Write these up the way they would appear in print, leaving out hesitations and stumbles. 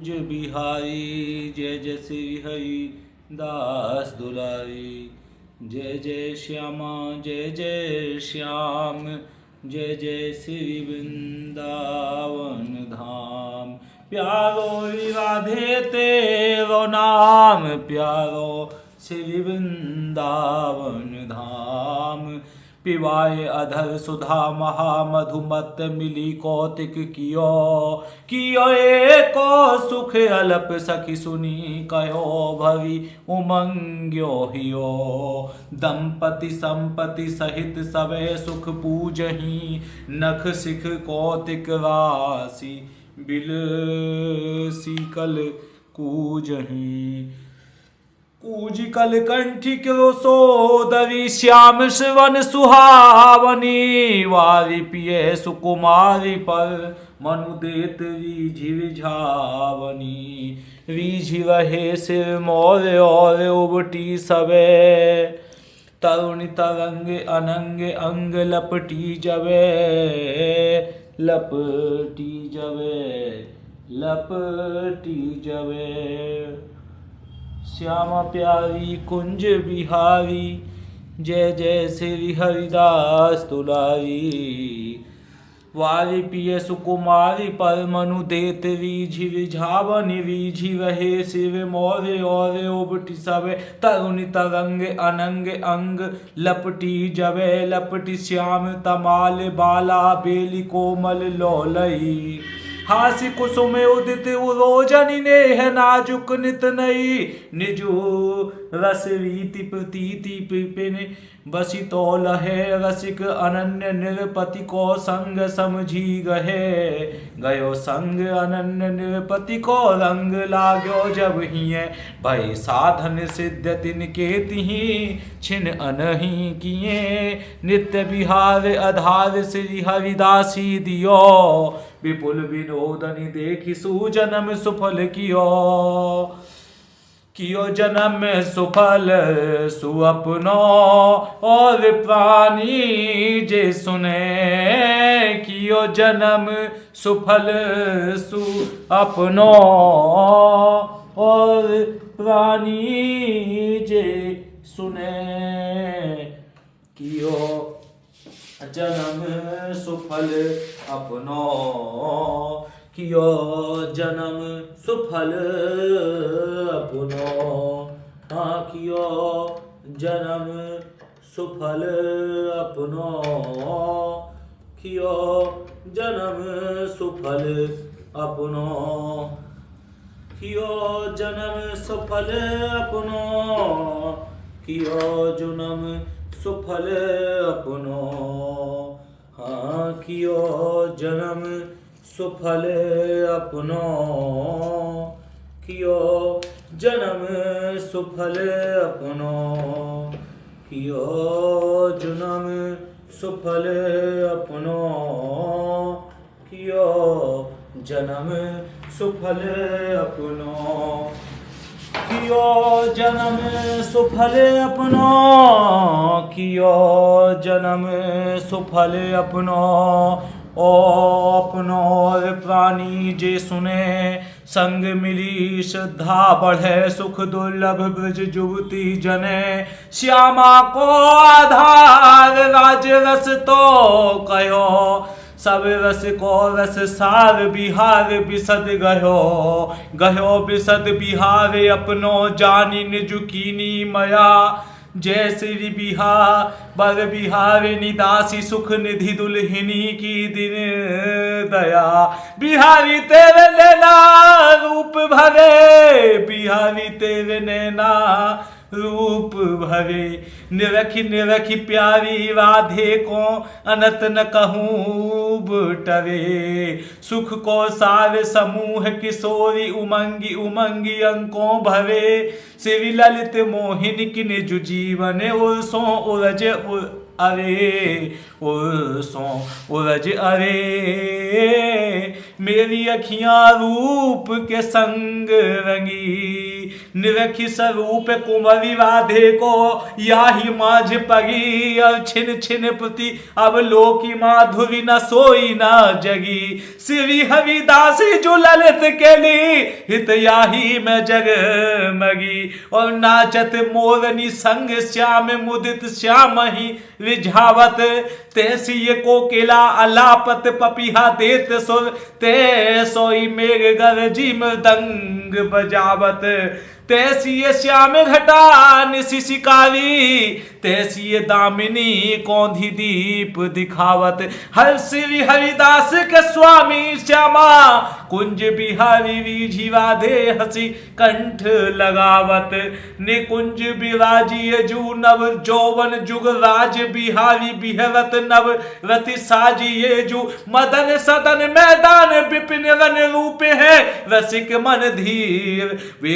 जय बिहारी जय जय श्री हरि दास दुलारी। जय जय श्यामा जय जय श्याम। जय जय श्री वृंदावन धाम। प्यारो राधे तेरो नाम, प्यारो श्री वृंदावन धाम। पिवाए अधर सुधा महामधुमत मिली कौतिक कियो। कियो एको सुख अलप सखी सुनी कहो भवि उमंग्यो हियो। दंपति संपति सहित सबे सुख पूजही, नख सिख कौतिक राशि बिल सीकल कूजही। कूजिकल कंठी करो सोदरी, श्याम श्रवण सुहावनी। वारी पिए सुकुमारी पर मनु देत रीझि रिझावनी। रीझि रहे सिर मोर और उबटी सबे, तरुणी तरंग अनंग अंग लपटी जबे। लपटी जबे लपटी जबे। श्यामा प्यारी कुंज बिहारी, जय जय श्री हरिदास दुलारी। वारी पिय सुकुमारी पर मनु देत रीझि रिझावनी। रीझि रहे शिव मोरे और उबटी सबे, तरुणी तरंग अनंग अंग लपटी जबे। लपटी श्याम तमाल बाला बेली कोमल लोलई। हास्य कुसुम उदित उरोजनि नेह नाजुक नित नई। निजु रस रीति प्रतीति पिपिन बसी तो लहे। रसिक अनन्य निरपति को संग समझी गहे। गयो संग अनन्य निरपति को रंग लाग्यो जब हिये। भय साधन सिद्ध तिनके तिहि छिन अनहि किए। नित्य बिहार आधार श्री हरिदासी दियो। विपुल विनोदनि देखि सुजनम सुफल कियो। कियो जन्म सुफल सुअपनो, और प्राणी जे सुने। कियो जन्म सुफल सुअपनो, और प्राणी जे सुने। कियो जन्म सुफल अपनो, कियो जन्म सुफल अपनो। हाँ कियो जन्म सुफल अपनो, कियो जन्म सुफल अपनो। कियो जन्म सुफल अपनो, कियो जन्म सुफल अपनो। हाँ कियो जन्म सुफल अपनो, कियो जन्म सुफल अपनो। कियो जन्म सुफल अपनो, कियो जन्म सुफल अपनो। कियो जन्म सुफल अपनो, कियो जन्म सुफल अपनो। ओ अपनो प्राणी जे सुने, संग मिली श्रद्धा बढ़े। सुख दुर्लभ ब्रज जुवती जने। श्यामा को आधार राज रस तो कहो। सब रस को रस सार बिहार बिसद गयो। गयो बिसद बिहार अपनो, जानी निज कीनी मया। जय श्री बिहार बर बिहार निदासी, सुख निधि दुल्हिनी की दिन दया। बिहारी तेरे नैना रूप भरे, बिहारी तेरे नैना रूप भरे। निरखी निरखी प्यारी राधे को, अनत न कहूँ बटरे। सुख को सार समूह किशोरी, उमंगी उमंगी अंकों भरे। श्री ललित मोहिनी की निज जीवन, उर्सों उरज अरे। उर्सों उरज अरे। मेरी अखियां रूप के संग रंगी, निरखी स्वरूप कुंवरी राधे को याही माझ पगी, और छिन छिन प्रति अब लोकी माधुरी न सोई न जगी। श्री हरिदास जो ललित के लिए हित याही में जग मगी, और नाचत मोरनी संग श्याम मुदित श्याम ही रिझावत, तैसी ये कोकिला अलापत पपिहा देत सुर, ते सोई मेघ गरजी मृदंग बजावत। तैसी ये श्याम घटा निशि शिकारी, तैसी ये दामिनी कौंधी दीप दिखावत। हर श्री हरिदास के स्वामी श्यामा, कुंज बिहारी रीझी राधे हसी कंठ लगावत। निकुंज बिराजिय जू नव जौवन जुग राज बिहारी बिहरत नव रति साजिए जू, मदन सदन मैदान विपिन वन रूप है रसिक मन धीर। वे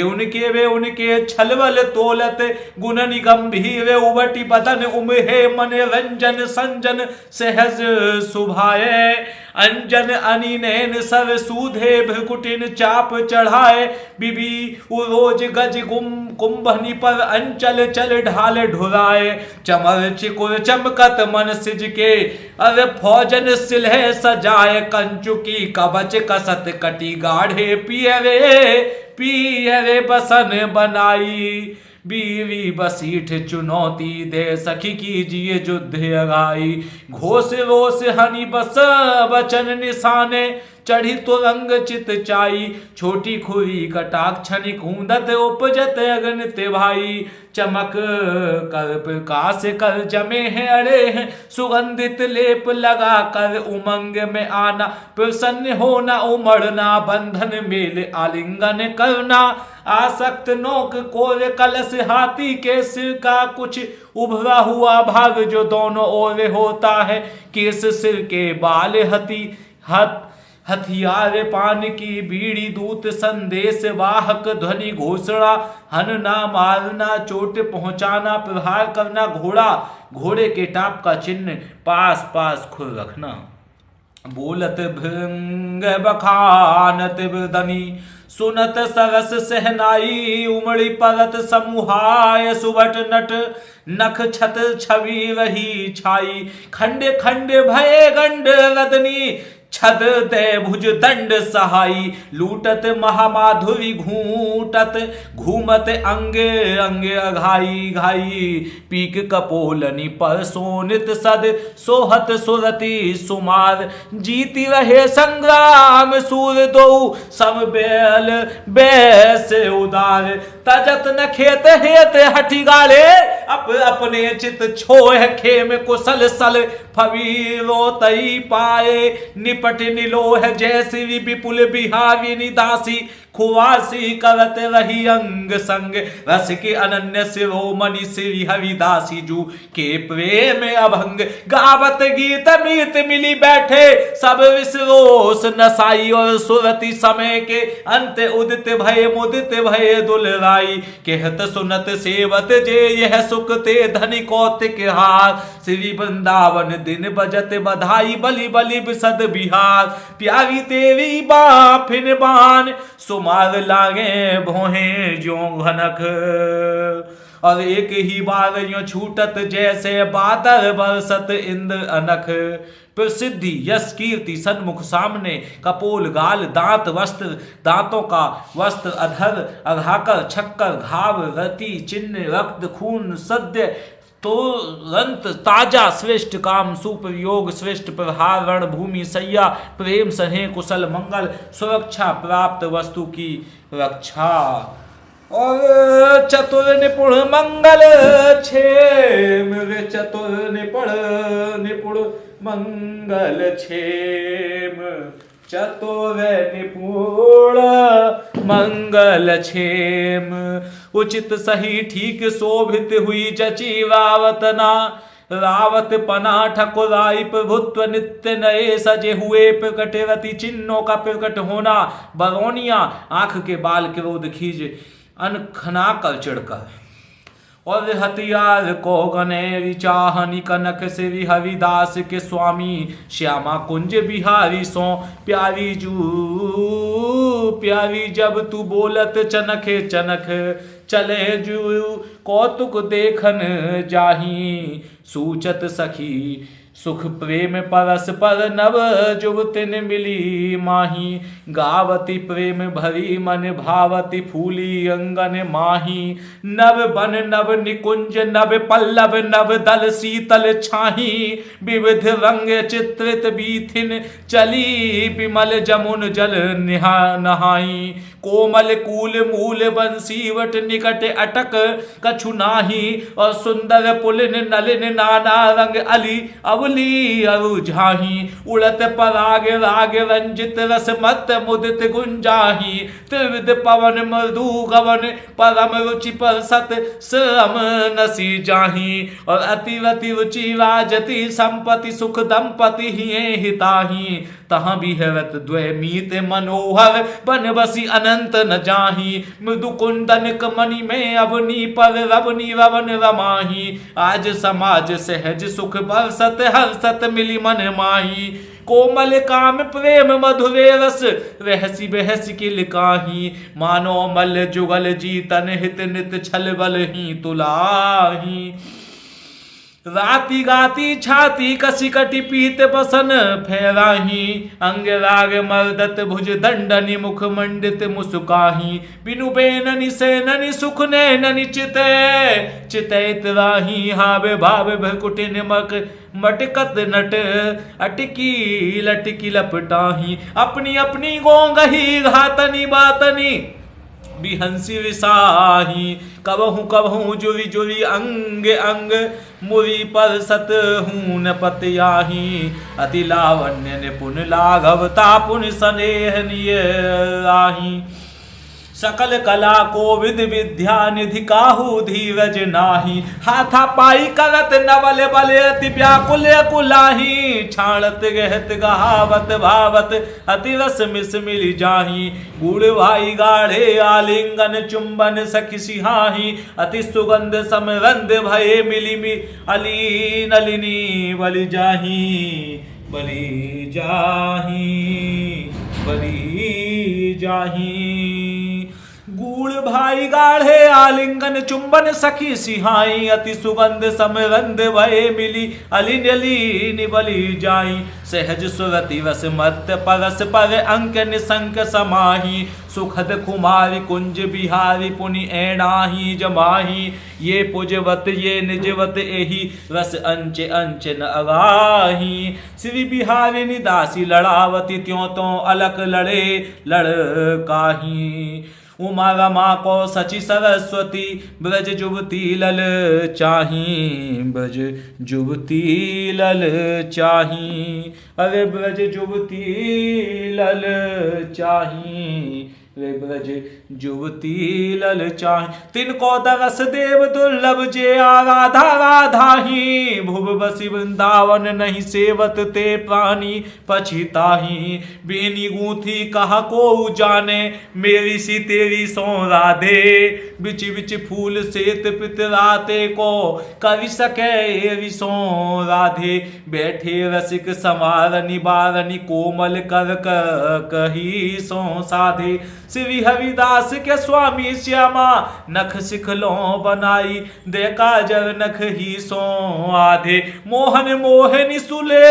उनके छलवल तोलत गुणन गंभीर, उबटी बदन उमहे मन रंजन संजन सहज सुभाए। अंजन अनि नैन सर सूधे भ्रकुटिन चाप चढ़ाए, बिबी उरोज गज कुंभनी पर अंचल चल ढाल ढुराए। चमर चिकुर चमकत मन सिज के, अरे फौजन सिलहे सजाए। कंचुकी कवच कसत कटी गाढ़े पियरे बसन बनाई। बीवी बसीठ चुनौती दे सखी कीजिए युद्ध अगाई। घोष रोष हनि बस बचन निशाने, चढ़ी तुरंग चित चाई। छोटी खुरी कटाक्ष निकूंदत उपजत अगणित भाई। चमक कर प्रकाश कर जमे हैं अड़े हैं, सुगंधित लेप लगा कर उमंग में आना। प्रसन्न होना उमड़ना बंधन मेल आलिंगन करना। आसक्त नोक कोर कलश हाथी के सिर का कुछ उभरा हुआ भाग, जो दोनों ओर होता है। केस सिर के बाल हथियार पान की बीड़ी दूत संदेश वाहक ध्वनि घोषणा। हनना मारना चोट पहुंचाना प्रहार करना। घोड़े के टाप का चिन्ह पास पास खुल रखना। बोलत भृंग बखानत वृदनी, सुनत सरस सहनाई। उमड़ी परत समूहाय सुबट नट, नख छत छवि रही छाई। खंडे खंडे भये गंड रदनी, छद दे भुज दंड सहाई। लूटत महामाधुरी घूटत, घूमत अंगे अंगे अघाई घाई। पीक कपोलनी पर सोनित सद, सोहत सुरति सुमार। जीती रहे संग्राम सूर दो, सम बैल बैस उदार। तजत न खेत हेत हठी गाड़े, अपने चित छोह खेम कुशल सल। फवीरो तई पाए निपट निलोह, जैसी विपुल बिहारी दासी। खुवासी करत रही अंग संग, रस के अनन्य शिरोमणि श्री हरिदासी जू के प्रेम अभंग। गावत गीत मीत मिली बैठे, सब विसरोस नसाई। और सुरति समय के अंत उदित भय मुदित भय दुलराई। कहत सुनत सेवत जे यह सुख ते धनि कौतिक हार। श्री वृंदावन दिन बजत बधाई, बलि बलि बिसद बिहार। प्यारी तेरी बाफिन बान, सुमार लागे भोहे जो घनक। और एक ही बार यो छूटत, जैसे बादल बरसत इंद्र अनख। प्रसिद्धि यश कीर्ति सन्मुख सामने, कपोल गाल दांत वस्त्र। दांतों का वस्त्र अधर अघाकर, छक्कर घाव रति चिन्ह रक्त खून सद्य। तुरंत ताजा श्रेष्ठ काम सुप्रयोग, श्रेष्ठ प्रहार रणभूमि सैया। प्रेम सहे कुशल मंगल, सुरक्षा प्राप्त वस्तु की रक्षा। और चतुर निपुण मंगल क्षेम, चतुर निपुण मंगल क्षेम। चतुर निपुण मंगल क्षेम। उचित सही ठीक शोभित हुई जची रावतना। रावत पना ठकुराई प्रभुत्व नित्य नए सजे हुए। प्रकट रति चिन्हों का प्रकट होना। बरौनिया आंख के बाल क्रोध खींच अनखना कर चिढ़कर। और हथियार को गने चाहनी कनक से हरिदास के स्वामी श्यामा कुंज बिहारी सो प्यारी जू प्यारी जब तू बोलत चनखे चनख चले जू कौतुक देखन जाही सूचत सखी सुख प्रेम परस पर नव जुवतिन मिली माही गावती प्रेम भरी मन भावती फूली अंगन माही नव बन नव निकुंज नव पल्लव नव दल शीतल छाही विविध रंग चित्रित बीथिन चली विमल जमुन जल नहाई कोमल कूल मूल बंसीवट निकट अटक कछु नाही और सुंदर पुलिन नलिन नाना रंग अली अवली अरुझाही उड़त पराग राग रंजित रस मत मुदित गुंजाही त्रिविध पवन मृदु गवन परम रुचि पर सत श्रम नसी जाही और अतिवति रुचि राजति संपति सुख दंपति हिये हिताही तहाँ बिहरत द्वैमीत मनोहर बन बसी अनंत न जाही मृदु कुंदन कमनि में अवनी पर रवनी रवन रमाही आज समाज सहज सुख बरसत हर्षत मिली मन माही कोमल काम प्रेम मधुरे रस रहसी बहसी की लिकाही मानो मल जुगल जीतन हित नित छल बल ही तुलाही राती गाती छाती कसी कटी पीत बसन फेराही अंग राग मर्दत भुज दंडनी मुख मंडित मुसुकाही बिनु बेननि सेननि सुख नैननि चिते चितैत राही हावे भाव भकुटि निमक मटकत नट अटकी लटकी लपटाही अपनी अपनी गोंगही घातनी बातनी बिहंसी विसाही कबहू कबहू जुरी जुरी अंग अंग मुरी पर सत हून पतयाही अति लावण्य निपुण लाघवता पुन स्नेह निय राही सकल कला को विद विद्या निधि काहू धीरज नाही हाथा पाई करत नवल बल अति व्याकुल कुलाही छाणत गहत गहावत भावत अति रस मिस मिल जाही गुड़ भाई गाढ़े आलिंगन चुंबन सखी सिहाही अति सुगंध समरंद भये मिली अली नलिनी बलि जाही बलि जाही बलि जाही गूढ़ भाई गाढ़े आलिंगन चुंबन सखी सिहाई अति सुगंध समरंद भये मिली अली नली निबली जाई सहज सुरति रस मत परस पर अंक निसंक समाही सुखद कुमारी कुंज बिहारी पुनि ऐणाही जमाही ये पुजवत ये निजवत एही रस अंच अंच न अगाही श्री बिहारी दासी लड़ावती त्यों तो अलक लड़े लड़काही उमा रमा को सची सरस्वती ब्रज जुबती लल चाही ब्रज जुबती लल चाही अरे ब्रज जुबती लल चाही वे ब्रज जुबती लल चाही तिनको दरस देव दुर्लभ जे आराधा राधाही भुव बसी वृंदावन नहीं सेवत ते प्राणी पछिताही बेनी गूंथी कहा को जाने मेरी सी तेरी सो राधे बिच बिच फूल सेत पितराते को कवि सके सो राधे बैठे रसिक समारनी बारनी कोमल कर कही सो साधे श्री हरिदास के स्वामी श्यामा नख सिखलो बनाई देखा जर नख ही सो आधे मोहन मोहनी सुले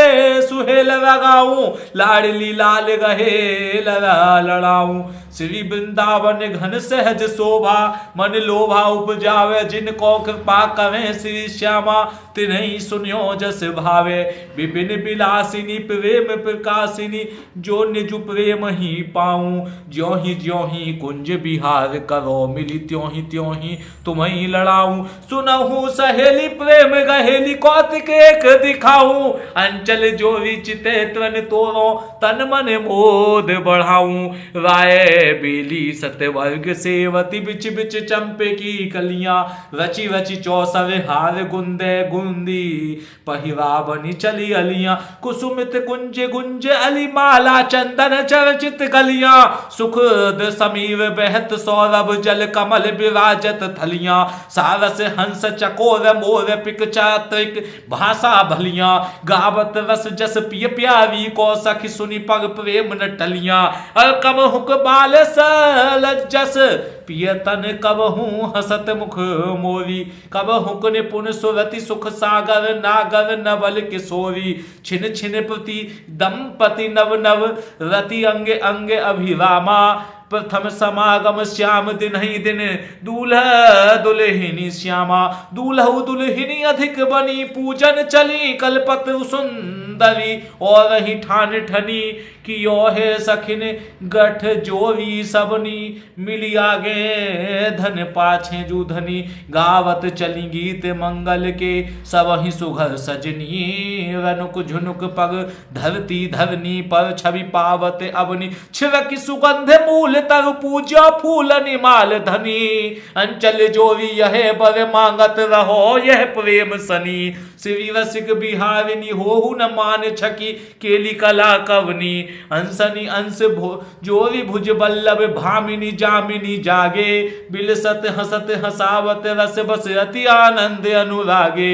सुहेल लगाऊं लाडली लाल गहे लड़ाऊं श्री वृंदावन घन सहज शोभा मन लोभा उपजावे जिनको कृपा करें श्री श्यामा तिन्हीं सुनियो जस भावे विपिन विलासिनी प्रेम प्रकाशिनी जो निज प्रेम ही पाऊं ज्यों ही कुंज बिहार करो मिली त्यों ही तुम्हें लड़ाऊं सुनहूं सहेली प्रेम गहेली कौतिक एक दिखाऊं अंचल जो विचिते त्वन तोरो तन मन मोद बढ़ाऊं राय बेली सतवर्ग सेवती बिच बिच चंपे की कलियां रची रची चौसर हार गुंदे गुंदी पहिरा बनी चली अलियां कुसुमित कुंज गुंज अली माला चंदन चर्चित गलियां सुखद समीर बहत सौरभ जल कमल विराजत थलियां सारस हंस चकोर मोर पिक चात्रिक भाषा भलियां गावत रस जस पिय प्यारी को सखी सुनी पग प्रेम न टलियां अलकम हुक बाल सलजस पियतन कब हूँ हसत मुख मोरी कब हुक निपुण सुरति सुख सागर नागर नवल किशोरी छिन छिन प्रति दंपति नव नव रति अंगे अंगे अभिरामा प्रथम समागम श्याम दिन ही दिन दूल्हा दुल्हिनी श्यामा दूल्हु दुल्हिनी अधिक बनी पूजन चली कलपत्र सुंदरी और रही ठान ठनी कि यो है सखिन गठ जोरी सबनी मिली आगे धन पाछे जूधनी गावत चली गीत मंगल के सब ही सुघर सजनी रनुक झुनुक पग धरती धरनी पर छवि पावत अवनी छिड़क सुगंध मूल तर पूजा फूल निमाल धनी अंचल जोरी यह बर मांगत रहो यह प्रेम सनी श्री रसिक बिहारिनी होहु न मान छकी केली कला कवनी अंसनी अंश जोरी भुज बल्लभ भामिनी जामिनी जागे बिलसत हसत हसावत रस बस अति आनंद अनुरागे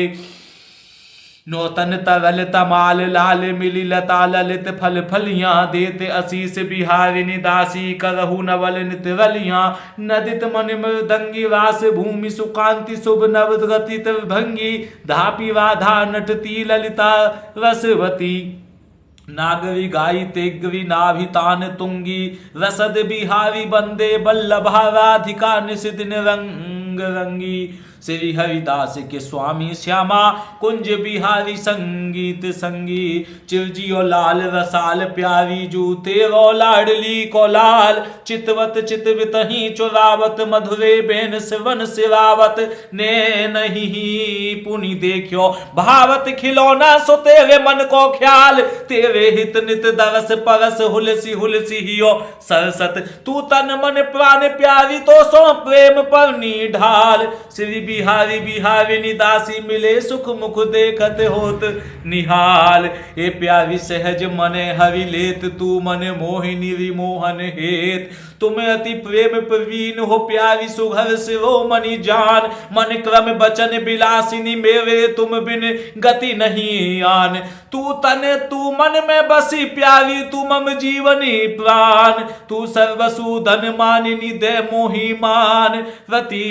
नौतन तरल तमाल लाल मिली लता ललित फल फलियां देते असीस बिहारिनी दासी करहु नवल नित रलियां नदित मन मृदंगी वास भूमि सुकांति शुभ नवगति भंगी धापी राधा नटती ललिता रसवती नागरी गाई तेगरी नाभितान तुंगी रसद बिहारी बंदे बल्लभा राधिका निशिदिन रंग रंगी श्री हरिदास के स्वामी श्यामा कुंज बिहारी संगीत संगी चिरजियो लाल रसाल प्यारी जूते रो लाडली को लाल चितवत चितवित ही चुरावत मधुरे बेन सिवन सिरावत ने नहीं पुनि देखियो भावत खिलौना सो तेरे मन को ख्याल तेरे हित नित दरस परस हुलसी हियो सरसत तू तन मन प्राण प्यारी तो सो प्रेम पर ढाल श्री बिहारी बिहारिनी दासी मिले सुख मुख देखत होत निहाल ए प्यारी सहज मने हरि लेत तू मन मोहिनी विमोहन हेत तुम्हें अति प्रेम प्रवीण हो प्यारी सुघर सिरो मणि जान मन क्रम बचन बिलासिनी मेरे तुम बिन गति नहीं आन तू तन तू मन में बसी प्यारी तू मम जीवनी प्राण तू सर्वसु धन मानिनी दे मोहि मान रति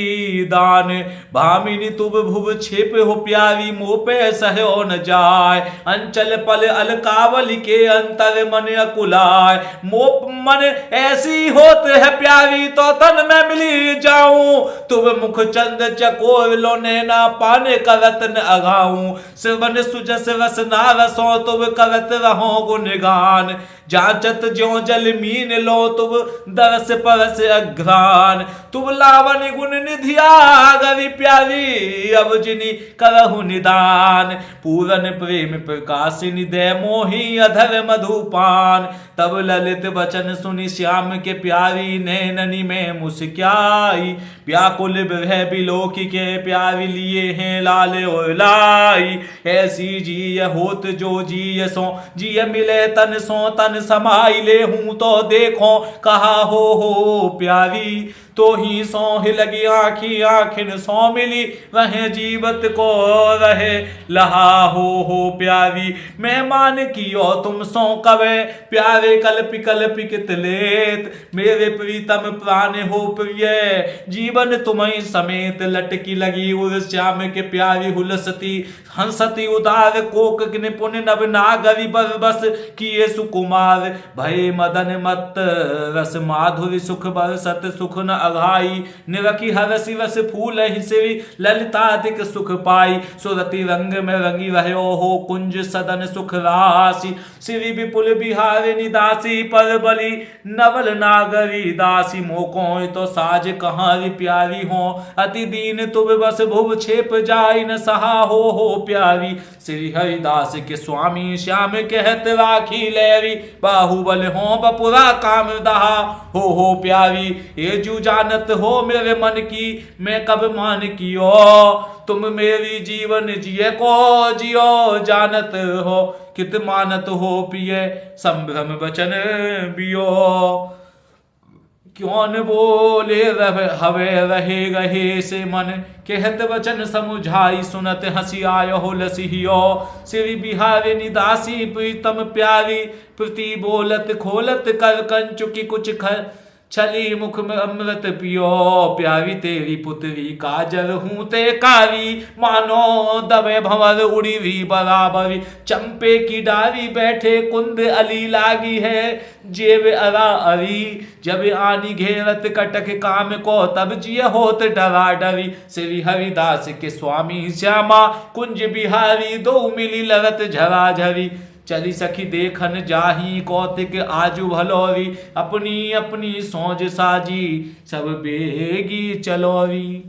दान भामिनी तुब भुव छिप हो प्यारी मोपे सहयो न जाय अंचल पल अलकावल के अंतर मन अकुलाय मोप मन ऐसी होत है प्यारी तो तन में मिली जाऊं तुब मुख चंद चकोर लो नैना पाने करत न अघाऊं सिवन सुजस रस ना रसो तुब करत रहो गुणगान जांचत ज्यों जल मीन लो तुब दरस परस अघ्रान तुब लावन गुण निधिया गरी प्यारी अब जिनी करहु निदान पूरन प्रेम प्रकाशिनी दे मोही अधर मधुपान तब ललित वचन सुनि श्याम के प्यारी नैननी में मुस्क्याई व्याकुल विरह बिलोकी के प्यारी लिए हैं लाल और लाई ऐसी जी होत जो जी सो जी मिले तन सो तन समाई ले हूं तो देखो कहा हो प्यारी तो ही सो ही लगी आखी आखिन सो मिली रहे जीवत को रहे लहा हो प्यारी मेहमान कियो तुम सो कवे प्यारे कल्पि कित लेत मेरे प्रीतम प्राण हो प्रिय जीवन तुम्हें समेत लटकी लगी उर श्याम के प्यारी हुलसती हंसती उदार कोक निपुण नव नागरी बस किए सुकुमार भय मदन मत रस माधुरी सुख बरसत सुख न अघाई, निरखी हरसी रस फूल हिसरी ललितादिक सुख पाई, सुरति रंग में रंगी रहो हो कुंज सदन सुख राशि, श्री विपुल बिहारिणी दासी पर बली नवल नागरी दासी, मोको तो साज कहारी प्यारी हो, अति दीन तुम बस भुव छेप जाई न सहा हो प्यारी, श्री हरिदास के स्वामी श्याम कहत राखी लैरी, बाहुबल हो बपुरा काम दहा हो प्यारी, ये जू जानत हो मेरे मन की मैं कब मान कियो, तुम मेरी जीवन जिये को जियो जानत हो, कित मानत हो प्रिय संभ्रम बचन बियो, क्यों न बोले हवे रहे रहे से मन, कहत वचन समुझाई सुनत हंसी आय हो लसियो, श्री बिहारिणी दासी प्रीतम प्यारी, प्रति बोलत खोलत कर कंचुकी कुछ छली मुख में अमृत पियो, प्यारी तेरी पुत्री काजल हूँ ते कारी, मानो दबे भंवर उड़ी हुई बराबरी, चंपे की डारी बैठे कुंद अली लागी है, जेब अरा अरी जब आनी घेरत कटक काम को, तब जिय होत डरा डरी, श्री हरिदास के स्वामी श्यामा कुंज बिहारी, दो मिली लरत झरा झरी, चली सखी देखन जाही कौतिक आजू भलोरी, अपनी अपनी सोच साजी सब बेगी चलोरी।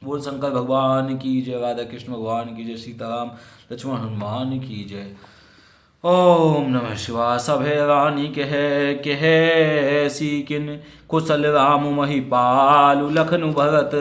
बोल शंकर भगवान की जय, राधा कृष्ण भगवान की जय, सीताराम लक्ष्मण हनुमान की जय। ओम नमः शिवाय। सभे रानी कहे सीकिन, कुशल राम महिपालु, लखनु भरत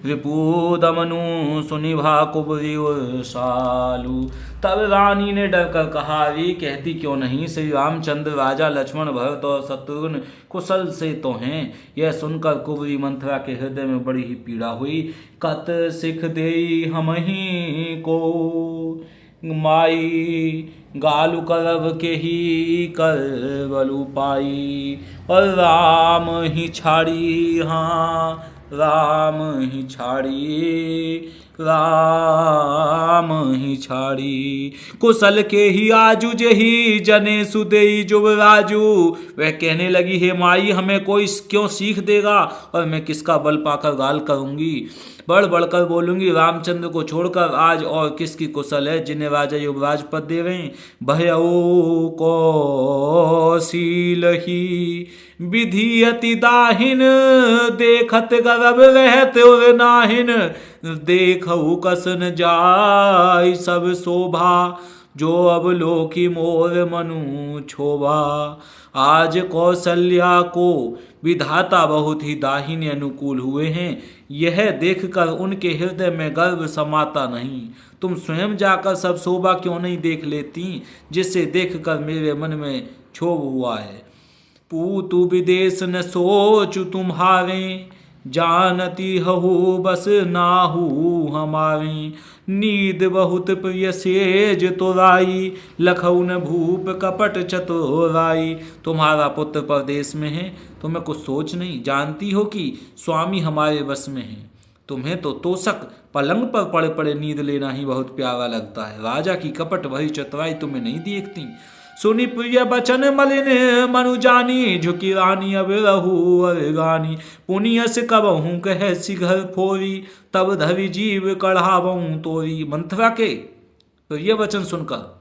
रिपु दमनु, सुनिभा कुबरी सालु। तब रानी ने डर कर कहा, रे कहती क्यों नहीं, श्री रामचंद्र राजा लक्ष्मण भरत और शत्रुघ्न कुशल से तो हैं। यह सुनकर कुबरी मंथरा के हृदय में बड़ी ही पीड़ा हुई। कत सिख देई हम ही को माई, गालु करब के ही कर बलु पाई, और राम ही छाड़ी, हाँ राम ही छाड़ी, राम ही छाड़ी। कुशल के ही आजू जही जने सुदेई जुबराजू। वह कहने लगी, हे माई हमें कोई क्यों सीख देगा, और मैं किसका बल पाकर गाल करूंगी। बढ़ बढ़कर बोलूंगी, रामचंद्र को छोड़कर आज और किसकी कुशल है जिन्हें राजा युवराज पद दे रहे हैं। भयऊ कौशील ही विधि अति दाहिन, देखत गर्भ रहत उर नाहिन, देखऊ कसन जाय सब शोभा, जो अब लोकी मोर मनु छोभा। आज कौशल्या को विधाता बहुत ही दाहिने अनुकूल हुए हैं। यह देखकर उनके हृदय में गर्व समाता नहीं। तुम स्वयं जाकर सब शोभा क्यों नहीं देख लेती, जिससे देखकर मेरे मन में क्षोभ हुआ है। पूतु विदेश न सोचु तुम्हारे, जानती हहु बस नाहू हमारी। नींद बहुत प्रिय सेज तोराई, लखौन भूप कपट चतुराई। तुम्हारा पुत्र परदेश में है, तुम्हें कुछ सोच नहीं। जानती हो कि स्वामी हमारे बस में है। तुम्हें तो तोषक पलंग पर पड़े पड़े नींद लेना ही बहुत प्यारा लगता है। राजा की कपट भरी चतुराई तुम्हें नहीं देखती। सुनी प्रिय बचन मलिन मनु जानी, झुकी रानी अब रहू अरगानी। पुनिय से कबहूँ कह सिघर फोरी, तब धरी जीव कढ़ावूँ तोरी। मंथरा के प्रिय वचन सुनकर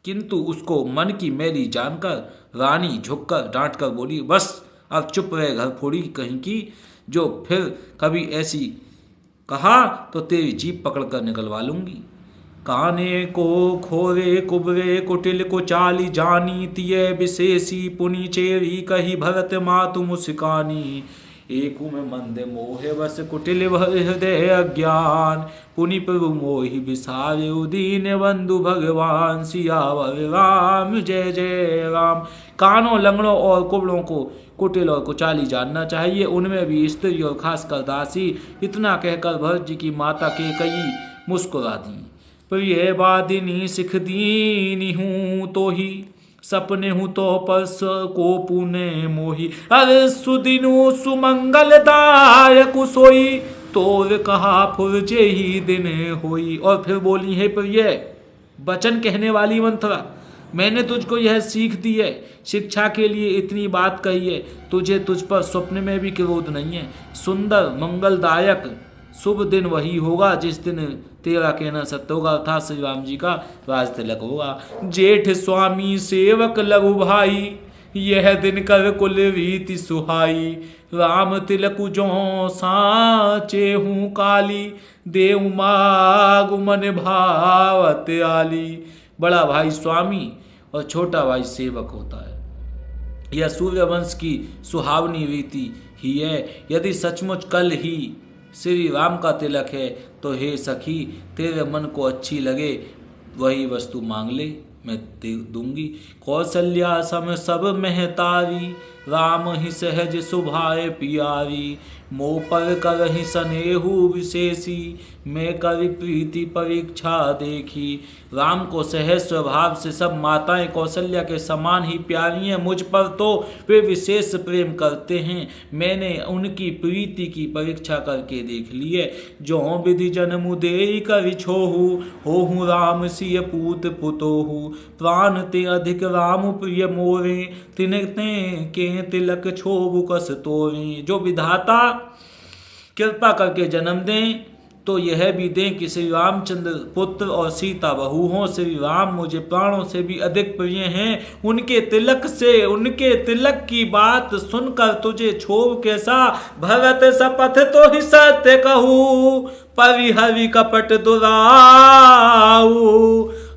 किंतु उसको मन की मैली जानकर रानी झुककर डांट कर बोली, बस अब चुप रहे घर फोड़ी कहीं की। जो फिर कभी ऐसी कहा तो तेरी जीप पकड़कर निकलवा लूंगी। काने को खोरे कुबरे कुटिल को चाली जानी, तिये विशेषी पुनि चेरी कही भरत मातु मुस्कानी। एकु में मंद मोहे बस कुटिल हृदय अज्ञान, पुनि प्रभु मोहि विसारे दीन बंधु भगवान। सियावर राम जय जय राम। कानों लंगड़ों और कुबड़ों को कुटिल और कुचाली जानना चाहिए, उनमें भी स्त्री और खासकर दासी। इतना कहकर भरत जी की माता के कई मुस्कुरा दी। प्रिय वादिनी सिख दीनी हूँ तो ही, सपने हूँ तो परस को पुणे मोही। अरे सुदिनु सुमंगल दायक सोई, तोर कहा फुरजे ही दिन होई। और फिर बोली, है प्रिय वचन कहने वाली मंथरा, मैंने तुझको यह सीख दी है, शिक्षा के लिए इतनी बात कही है, तुझे तुझ पर स्वप्न में भी क्रोध नहीं है। सुंदर मंगलदायक शुभ दिन वही होगा जिस दिन तेरा कहना सत्य होगा, अर्थात श्री राम जी का राज तिलक होगा। जेठ स्वामी सेवक लघु भाई, यह दिन कर कुल रीति सुहाई। राम तिलक जो साचे हूँ काली, देव माग मन भावत आली। बड़ा भाई स्वामी और छोटा भाई सेवक होता है। यह सूर्यवंश की सुहावनी रीति ही है। यदि सचमुच कल ही श्री राम का तिलक है तो हे सखी, तेरे मन को अच्छी लगे वही वस्तु मांग ले, मैं दे दूंगी। कौशल्या सम सब महतारी, राम ही सहज सुभाए पियारी। मोह पर करहि सनेहु विशेषी, मैं करी प्रीति परीक्षा देखी। राम को सहज स्वभाव से सब माताएं कौशल्या के समान ही प्यारी हैं, मुझ पर तो वे विशेष प्रेम करते हैं। मैंने उनकी प्रीति की परीक्षा करके देख ली है। जो विधि जन्म देई करि छोहु, होहु राम सिय पूत पुतोहु। प्राण ते अधिक राम प्रिय मोरे, तिन ते के तिलक छोबु कस तोरे। जो विधाता कृपा करके जन्म दें तो यह भी दें कि श्री रामचंद्र पुत्र और सीता बहू हों। श्री राम मुझे प्राणों से भी अधिक प्रिय हैं। उनके तिलक की बात सुनकर तुझे क्षोभ कैसा। भरत शपथ तो ही सत्य कहूँ, परिहरि कपट दुराऊ।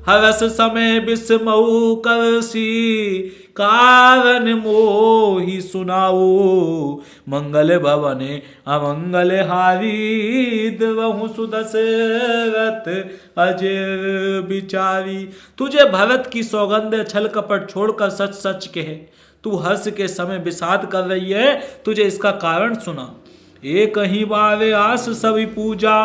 हरस समय बिस्मऊ करसी, कारण मोहि सुनाओ। मंगल भवने अमंगल हारी, देवहु सुदशरथ अजर बिचारी। तुझे भरत की सौगंध छल कपट छोड़कर सच सच कहे, तू हर्ष के समय विषाद कर रही है, तुझे इसका कारण सुना। एक ही बारे आस सभी पूजा,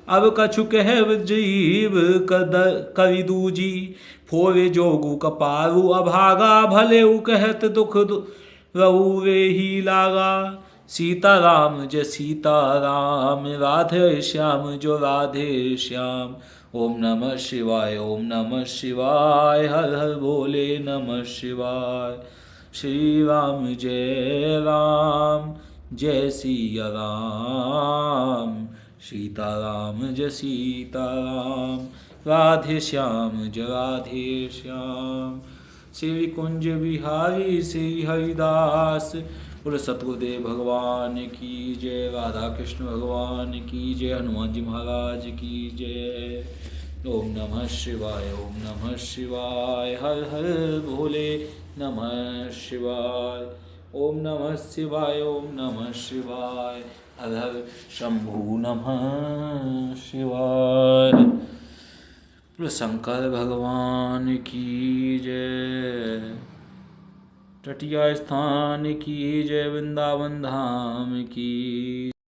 अब कछु कह जीव करि दूजी। फोरे जोगु कपारु अभागा, भले उ कहत दुख रहु वे ही लागा। सीताराम जय सीताराम, राधे श्याम जो राधे श्याम। ओम नमः शिवाय, ओम नमः शिवाय, हर हर बोले नमः शिवाय। श्री राम जय राम, जय सिया राम। सीताराम जय सीताराम, राधे श्याम जय राधे श्याम। श्री कुंज बिहारी श्री हरिदास, बोले सतगुरुदेव भगवान की जय, राधा कृष्ण भगवान की जय, हनुमान जी महाराज की जय। ओम नमः शिवाय, ओम नमः शिवाय, हर हर भोले नमः शिवाय। ओम नमः शिवाय, ओम नमः शिवाय, हर हर शंभु नमः शिवाय। शंकर भगवान की जय, तटिया स्थान की जय, वृंदावन धाम की।